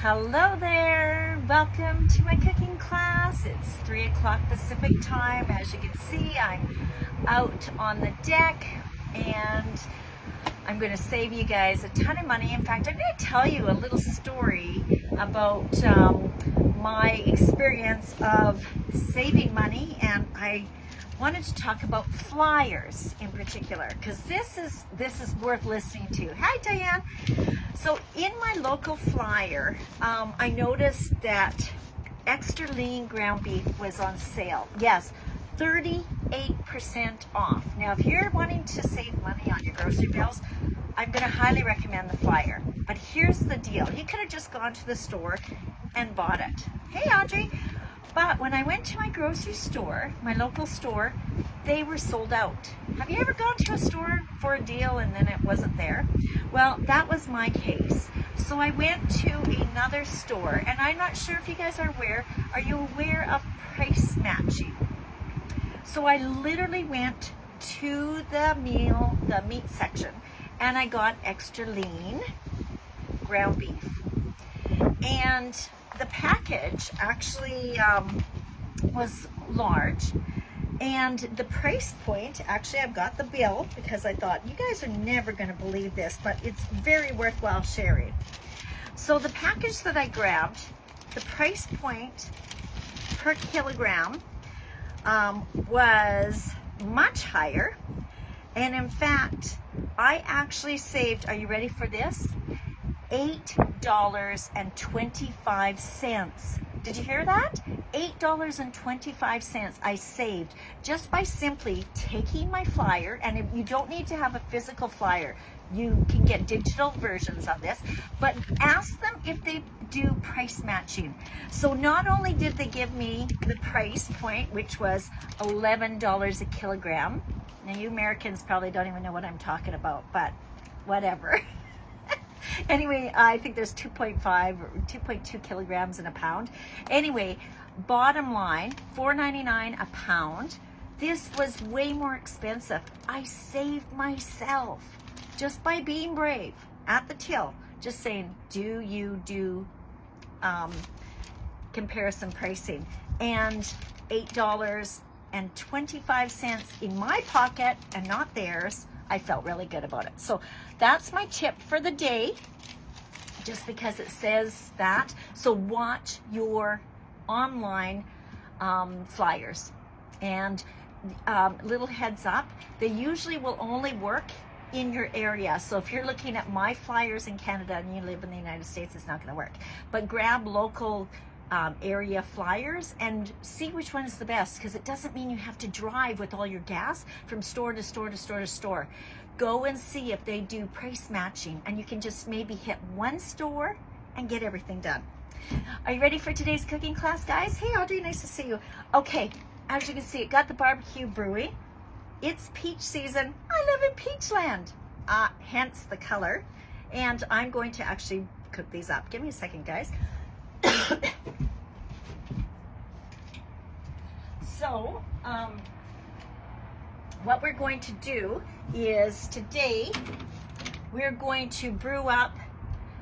Hello there, welcome to my cooking class. It's 3 o'clock Pacific time. As you can see, I'm out on the deck and I'm going to save you guys a ton of money. In fact, I'm going to tell you a little story about my experience of saving money, and I wanted to talk about flyers in particular because this is worth listening to. Hi, Diane. So in my local flyer, I noticed that extra lean ground beef was on sale. Yes, 38% off. Now, if you're wanting to save money on your grocery bills, I'm going to highly recommend the flyer. But here's the deal. You could have just gone to the store and bought it. Hey, Audrey. But when I went to my grocery store, my local store, they were sold out. Have you ever gone to a store for a deal and then it wasn't there? Well, that was my case. So I went to another store, and I'm not sure if you guys are aware. Are you aware of price matching? So I literally went to the meat section, and I got extra lean ground beef. And the package actually was large, and the price point, actually I've got the bill because I thought you guys are never going to believe this, but it's very worthwhile sharing. So the package that I grabbed, the price point per kilogram was much higher, and in fact I actually saved, are you ready for this? $8.25. Did you hear that? $8.25 I saved just by simply taking my flyer. And if you don't need to have a physical flyer, you can get digital versions of this, but ask them if they do price matching. So not only did they give me the price point, which was $11 a kilogram. Now you Americans probably don't even know what I'm talking about, but whatever. Anyway, I think there's 2.5 or 2.2 kilograms in a pound. Anyway, bottom line, $4.99 a pound. This was way more expensive. I saved myself just by being brave at the till, just saying, do you do comparison pricing? And $8.25 in my pocket and not theirs. I felt really good about it. So that's my tip for the day, just because it says that. So watch your online flyers, and little heads up, they usually will only work in your area. So if you're looking at my flyers in Canada and you live in the United States, it's not going to work. But grab local area flyers and see which one is the best, because it doesn't mean you have to drive with all your gas from store to store to store to store. Go and see if they do price matching, and you can just maybe hit one store and get everything done. Are you ready for today's cooking class, guys? Hey, Audrey, nice to see you. Okay, as you can see, it got the barbecue brewing. It's peach season. I live in Peachland, hence the color. And I'm going to actually cook these up. Give me a second, guys. So, what we're going to do is today we're going to brew up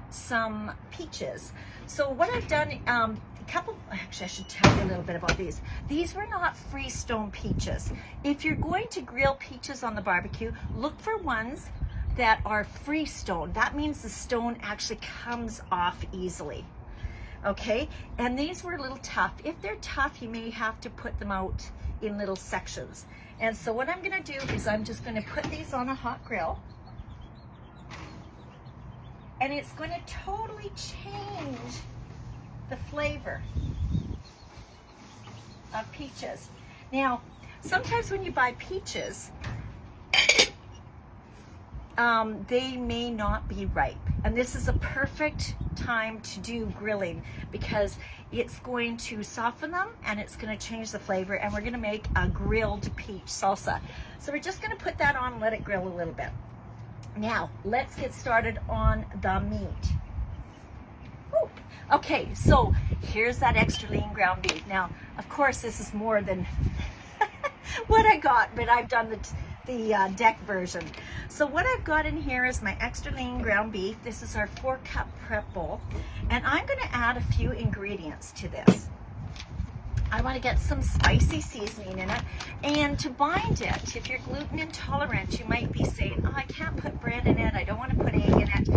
some peaches. So what I've done, actually I should tell you a little bit about these. These were not freestone peaches. If you're going to grill peaches on the barbecue, look for ones that are freestone. That means the stone actually comes off easily. Okay, and these were a little tough. If they're tough, you may have to put them out in little sections. And so what I'm going to do is I'm just going to put these on a hot grill, and it's going to totally change the flavor of peaches. Now, sometimes when you buy peaches, they may not be ripe, and this is a perfect time to do grilling because it's going to soften them and it's going to change the flavor, and we're going to make a grilled peach salsa. So we're just going to put that on and let it grill a little bit. Now let's get started on the meat. Woo. Okay, so here's that extra lean ground beef. Now, of course, this is more than what I got, but I've done the deck version. So what I've got in here is my extra lean ground beef. This is our 4-cup prep bowl. And I'm gonna add a few ingredients to this. I want to get some spicy seasoning in it, and to bind it, if you're gluten intolerant, you might be saying, oh, I can't put bread in it, I don't want to put egg in it.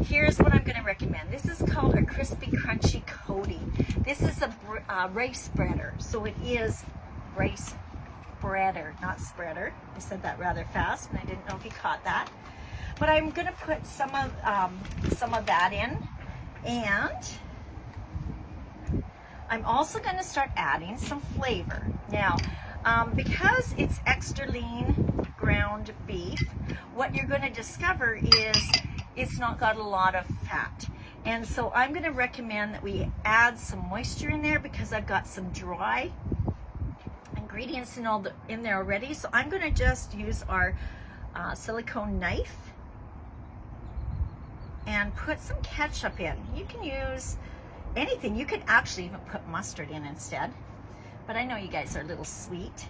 Here's what I'm going to recommend. This is called a crispy crunchy coating. This is a rice spreader, so it is rice spreader, not spreader. I said that rather fast, and I didn't know if you caught that. But I'm going to put some of that in, and I'm also going to start adding some flavor. Now, because it's extra lean ground beef, what you're going to discover is it's not got a lot of fat. And so I'm going to recommend that we add some moisture in there because I've got some dry ingredients in there already. So I'm going to just use our silicone knife and put some ketchup in. You can use anything. You could actually even put mustard in instead, but I know you guys are a little sweet,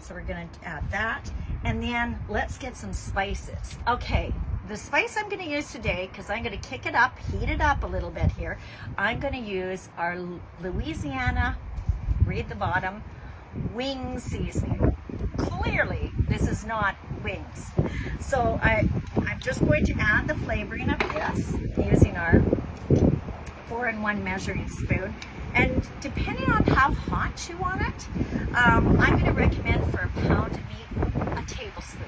so we're gonna add that. And then let's get some spices. Okay, the spice I'm gonna use today, because I'm gonna kick it up, heat it up a little bit here, I'm gonna use our Louisiana, read the bottom, wing seasoning. Clearly this is not wings, so I'm just going to add the flavoring of this using our 4-in-1 measuring spoon, and depending on how hot you want it, I'm going to recommend for a pound of meat, a tablespoon.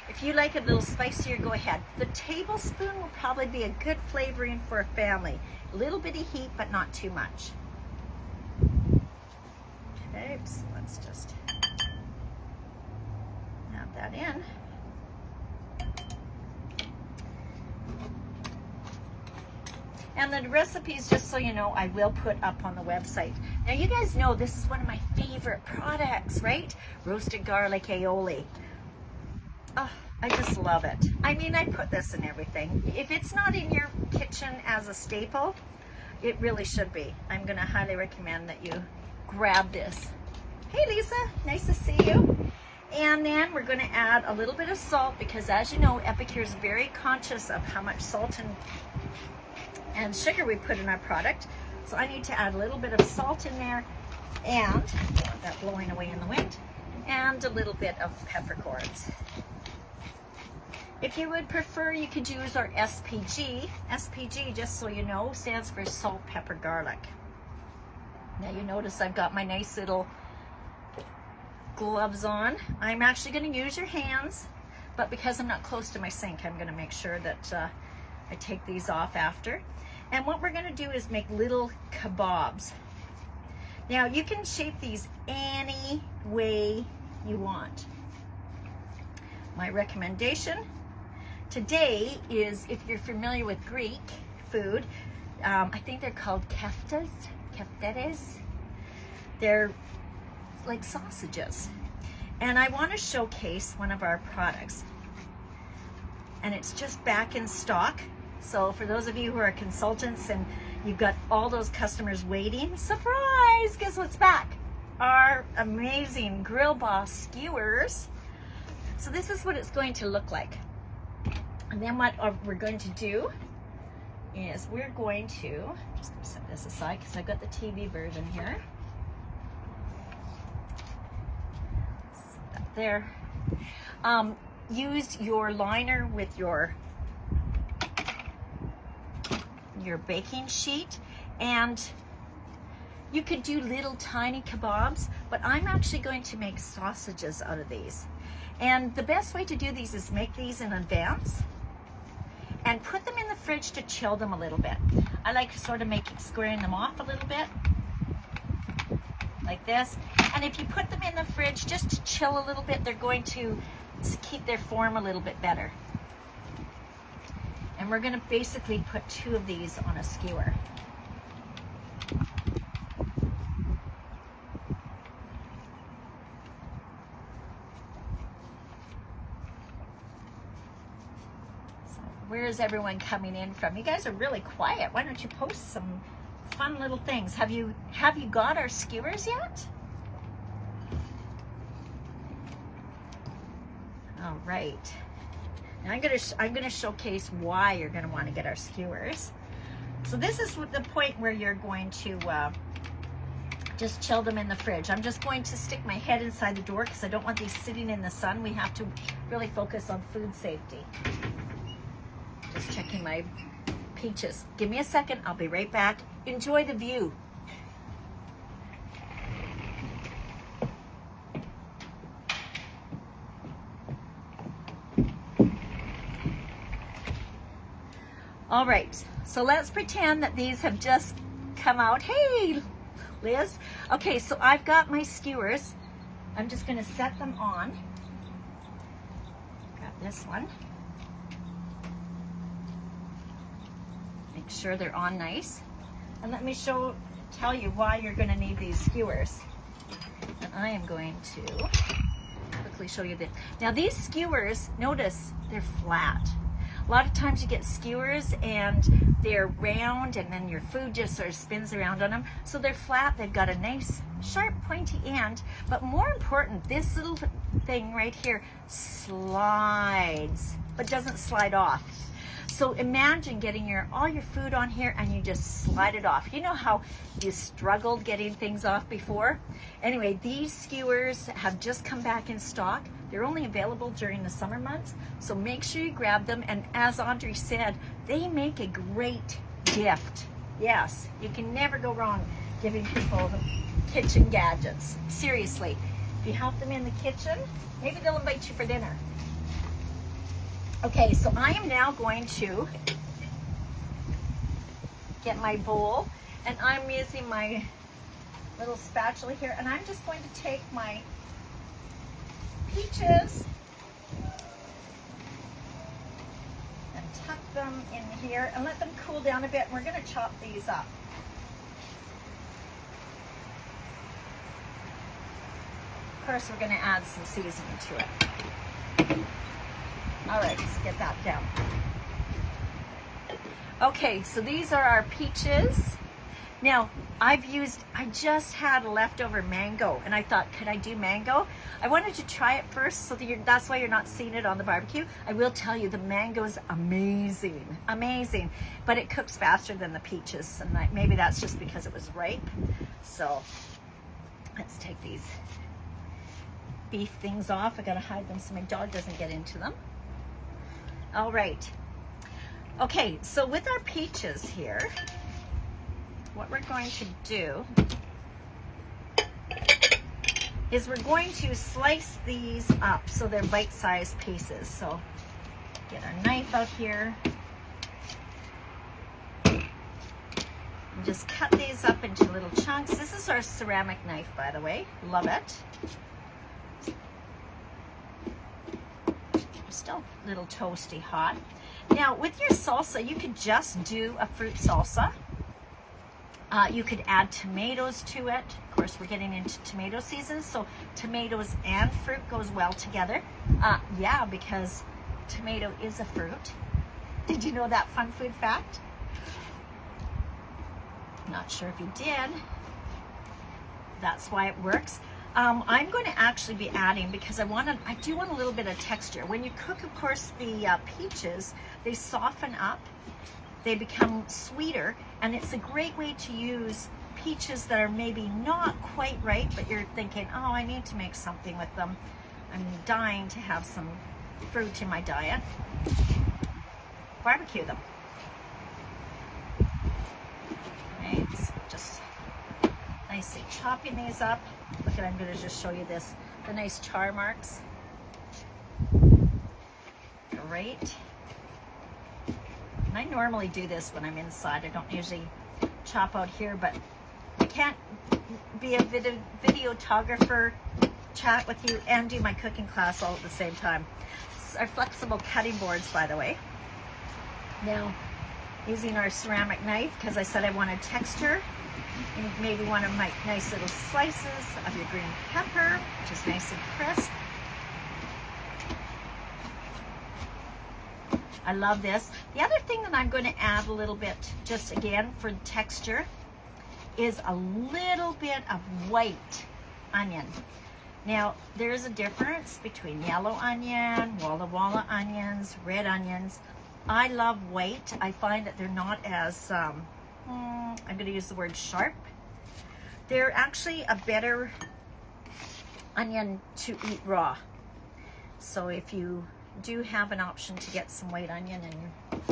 If you like it a little spicier, go ahead. The tablespoon will probably be a good flavoring for a family. A little bit of heat, but not too much. Okay, so let's just add that in. And the recipes, just so you know, I will put up on the website. Now you guys know this is one of my favorite products, right? Roasted garlic aioli. Oh, I just love it. I mean, I put this in everything. If it's not in your kitchen as a staple, it really should be. I'm gonna highly recommend that you grab this. Hey Lisa, nice to see you. And then we're gonna add a little bit of salt because, as you know, Epicure is very conscious of how much salt and sugar we put in our product. So I need to add a little bit of salt in there, and that blowing away in the wind, and a little bit of peppercorns. If you would prefer, you could use our SPG. SPG, just so you know, stands for salt, pepper, garlic. Now you notice I've got my nice little gloves on. I'm actually going to use your hands, but because I'm not close to my sink, I'm going to make sure that I take these off after. And what we're going to do is make little kebabs. Now you can shape these any way you want. My recommendation today is, if you're familiar with Greek food, I think they're called keftedes. They're like sausages. And I want to showcase one of our products. And it's just back in stock. So for those of you who are consultants and you've got all those customers waiting, surprise, guess what's back? Our amazing Grill Boss skewers. So this is what it's going to look like. And then what we're going to do is we're going to, just going to set this aside because I've got the TV version here. Set that there. Use your liner with your baking sheet, and you could do little tiny kebabs, but I'm actually going to make sausages out of these. And the best way to do these is make these in advance and put them in the fridge to chill them a little bit. I like to sort of squaring them off a little bit like this. And if you put them in the fridge just to chill a little bit, they're going to keep their form a little bit better. And we're going to basically put 2 of these on a skewer. So where is everyone coming in from? You guys are really quiet. Why don't you post some fun little things? Have you got our skewers yet? right. Now I'm gonna showcase why you're gonna want to get our skewers. So this is the point where you're going to just chill them in the fridge. I'm just going to stick my head inside the door because I don't want these sitting in the sun. We have to really focus on food safety. Just checking my peaches. Give me a second, I'll be right back. Enjoy the view. All right, so let's pretend that these have just come out. Hey, Liz. Okay, so I've got my skewers. I'm just gonna set them on. Got this one. Make sure they're on nice. And let me tell you why you're gonna need these skewers. And I am going to quickly show you this. Now these skewers, notice they're flat. A lot of times you get skewers and they're round and then your food just sort of spins around on them. So they're flat, they've got a nice sharp pointy end, but more important, this little thing right here slides, but doesn't slide off. So imagine getting all your food on here and you just slide it off. You know how you struggled getting things off before? Anyway, these skewers have just come back in stock. They're only available during the summer months, so make sure you grab them. And as Audrey said, they make a great gift. Yes, you can never go wrong giving people kitchen gadgets. Seriously, if you help them in the kitchen, maybe they'll invite you for dinner. Okay, so I am now going to get my bowl, and I'm using my little spatula here, and I'm just going to take my peaches and tuck them in here and let them cool down a bit. We're going to chop these up. Of course, we're going to add some seasoning to it. All right, let's get that down. Okay, so these are our peaches. Now, I just had a leftover mango, and I thought, could I do mango? I wanted to try it first, so that's why you're not seeing it on the barbecue. I will tell you, the mango is amazing, amazing, but it cooks faster than the peaches, and maybe that's just because it was ripe. So, let's take these beef things off. I gotta hide them so my dog doesn't get into them. All right. Okay, so with our peaches here, what we're going to do is we're going to slice these up so they're bite-sized pieces. So get our knife out here and just cut these up into little chunks. This is our ceramic knife, by the way. Love it. Still a little toasty hot. Now with your salsa, you could just do a fruit salsa. You could add tomatoes to it. Of course, we're getting into tomato season, so tomatoes and fruit goes well together. Yeah, because tomato is a fruit. Did you know that fun food fact? Not sure if you did. That's why it works. I'm going to actually be adding, because I do want a little bit of texture. When you cook, of course, the peaches, they soften up, they become sweeter, and it's a great way to use peaches that are maybe not quite right, but you're thinking, oh, I need to make something with them. I'm dying to have some fruit in my diet. Barbecue them. Okay, so just nicely chopping these up. Look at, I'm going to just show you this, the nice char marks. Great. And I normally do this when I'm inside. I don't usually chop out here, but I can't be a videographer, chat with you, and do my cooking class all at the same time. This is our flexible cutting boards, by the way. Now, using our ceramic knife, because I said I wanted texture. You maybe want to make nice little slices of your green pepper, which is nice and crisp. I love this. The other thing that I'm going to add a little bit, just again for texture, is a little bit of white onion. Now, there's a difference between yellow onion, Walla Walla onions, red onions. I love white. I find that they're not as, I'm going to use the word sharp. They're actually a better onion to eat raw. So if you do have an option to get some white onion and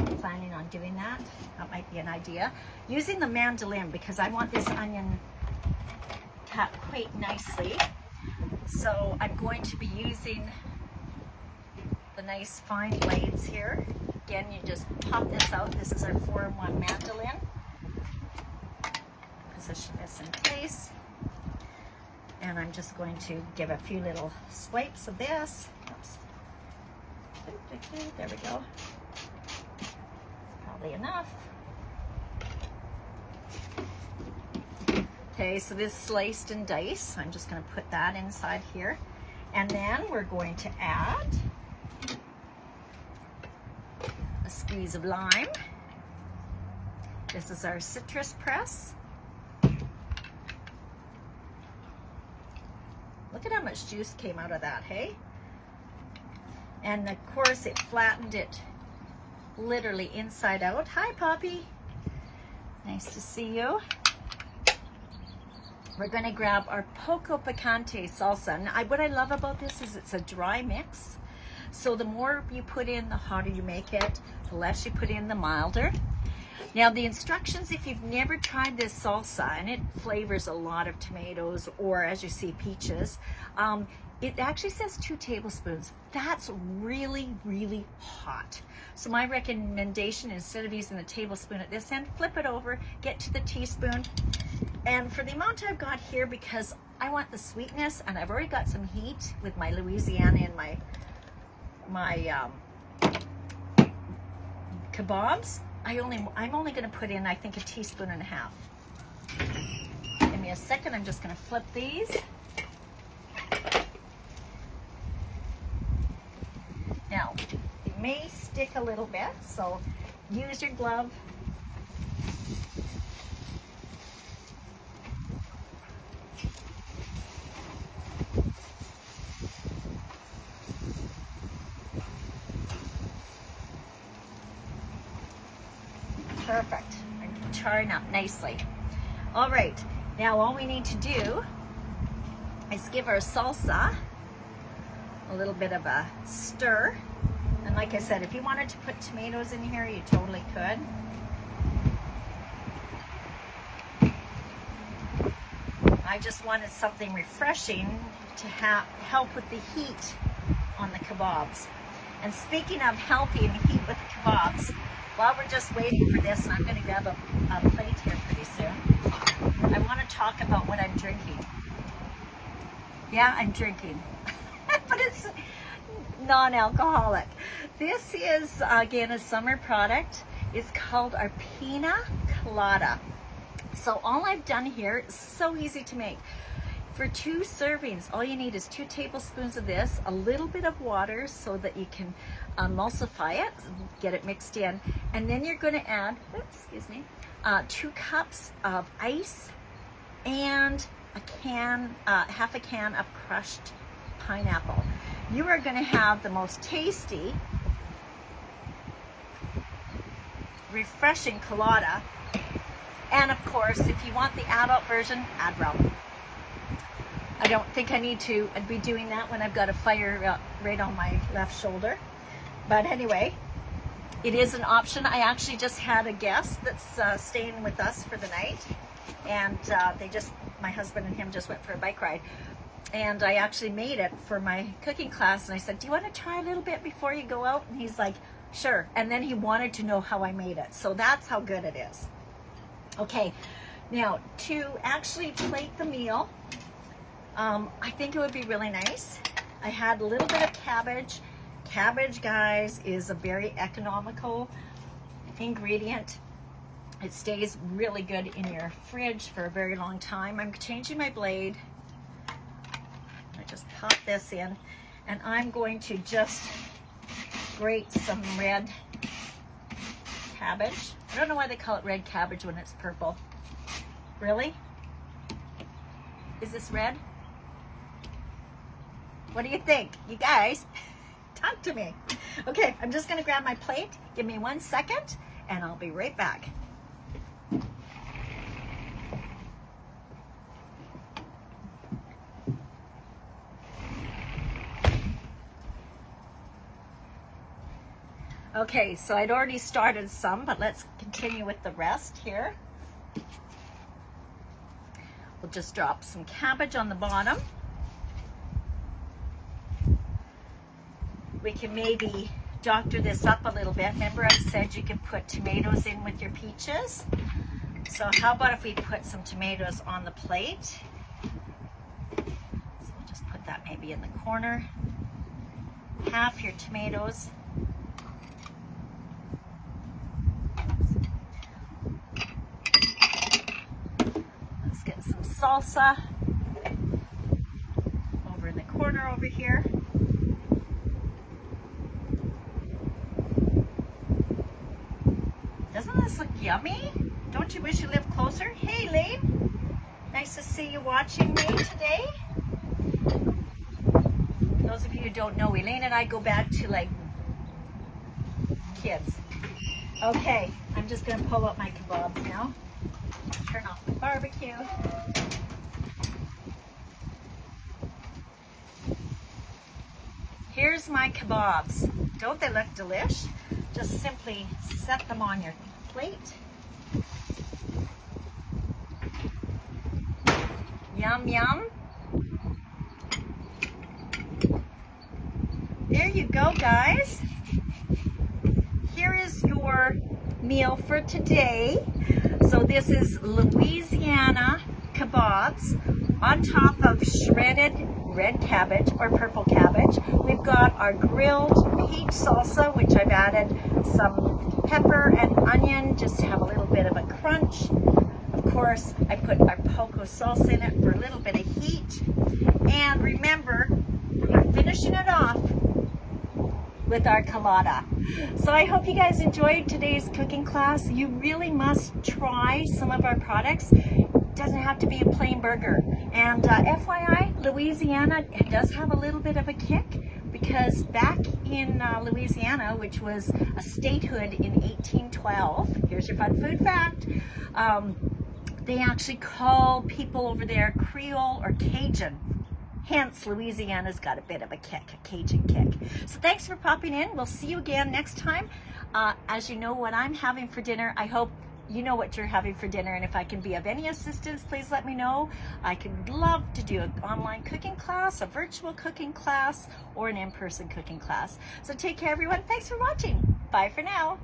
you're planning on doing that, that might be an idea. Using the mandolin, because I want this onion cut quite nicely. So I'm going to be using the nice fine blades here. Again, you just pop this out. This is our 4-in-1 mandolin. Position this in place. And I'm just going to give a few little swipes of this. Oops. There we go. Probably enough. Okay, so this sliced and diced, I'm just going to put that inside here. And then we're going to add a squeeze of lime. This is our citrus press. Look at how much juice came out of that, hey? And of course it flattened it literally inside out. Hi, Poppy. Nice to see you. We're going to grab our Poco Picante salsa. Now, what I love about this is it's a dry mix. So the more you put in, the hotter you make it. The less you put in, the milder. Now the instructions, if you've never tried this salsa, and it flavors a lot of tomatoes or, as you see, peaches, it actually says 2 tablespoons. That's really, really hot. So my recommendation, instead of using the tablespoon at this end, flip it over, get to the teaspoon. And for the amount I've got here, because I want the sweetness, and I've already got some heat with my Louisiana and my kebabs, I'm only going to put in, I think, 1.5 teaspoons. Give me a second. I'm just going to flip these. Now, it may stick a little bit, so use your glove. Perfect. I'm charring up nicely. All right, now all we need to do is give our salsa a little bit of a stir. And like I said, if you wanted to put tomatoes in here, you totally could. I just wanted something refreshing to help with the heat on the kebabs. And speaking of healthy and heat with the kebabs, while we're just waiting for this, and I'm going to grab a plate here pretty soon, I want to talk about what I'm drinking. Yeah, I'm drinking, but it's non-alcoholic. This is, again, a summer product. It's called our Pina Colada. So all I've done here is so easy to make. For 2 servings, all you need is 2 tablespoons of this, a little bit of water so that you can emulsify it, get it mixed in, and then you're going to add, 2 cups of ice and half a can of crushed pineapple. You are going to have the most tasty, refreshing colada. And of course, if you want the adult version, add rum. I don't think I need to be doing that when I've got a fire right on my left shoulder. But anyway, it is an option. I actually just had a guest that's staying with us for the night. And my husband and him just went for a bike ride. And I actually made it for my cooking class. And I said, do you want to try a little bit before you go out? And he's like, sure. And then he wanted to know how I made it. So that's how good it is. Okay, now to actually plate the meal, I think it would be really nice. I had a little bit of cabbage. Cabbage, guys, is a very economical ingredient. It stays really good in your fridge for a very long time. I'm changing my blade. I just pop this in, and I'm going to just grate some red cabbage. I don't know why they call it red cabbage when it's purple. Really? Is this red? What do you think? You guys, talk to me. Okay, I'm just gonna grab my plate. Give me 1 second and I'll be right back. Okay, so I'd already started some, but let's continue with the rest here. We'll just drop some cabbage on the bottom. We can maybe doctor this up a little bit. Remember I said you can put tomatoes in with your peaches? So how about if we put some tomatoes on the plate? So we'll just put that maybe in the corner. Half your tomatoes. Let's get some salsa over in the corner over here. Doesn't this look yummy? Don't you wish you lived closer? Hey, Lane. Nice to see you watching me today. Those of you who don't know, Elaine and I go back to like kids. Okay, I'm just gonna pull up my kebabs now. Turn off the barbecue. Here's my kebabs. Don't they look delish? Just simply set them on your plate. Yum, yum. There you go, guys. Here is your meal for today. So this is Louisiana Kebabs on top of shredded red cabbage or purple cabbage. We've got our grilled peach salsa, which I've added some pepper and onion just to have a little bit of a crunch. Of course, I put our poco salsa in it for a little bit of heat. And remember, we're finishing it off with our colada. So I hope you guys enjoyed today's cooking class. You really must try some of our products. It doesn't have to be a plain burger. And FYI, Louisiana does have a little bit of a kick because back in Louisiana, which was a statehood in 1812, here's your fun food fact, they actually call people over there Creole or Cajun. Hence, Louisiana's got a bit of a kick, a Cajun kick. So thanks for popping in. We'll see you again next time. As you know what I'm having for dinner, I hope you know what you're having for dinner, and if I can be of any assistance, please let me know. I could love to do an online cooking class, a virtual cooking class, or an in-person cooking class. So take care, everyone. Thanks for watching. Bye for now.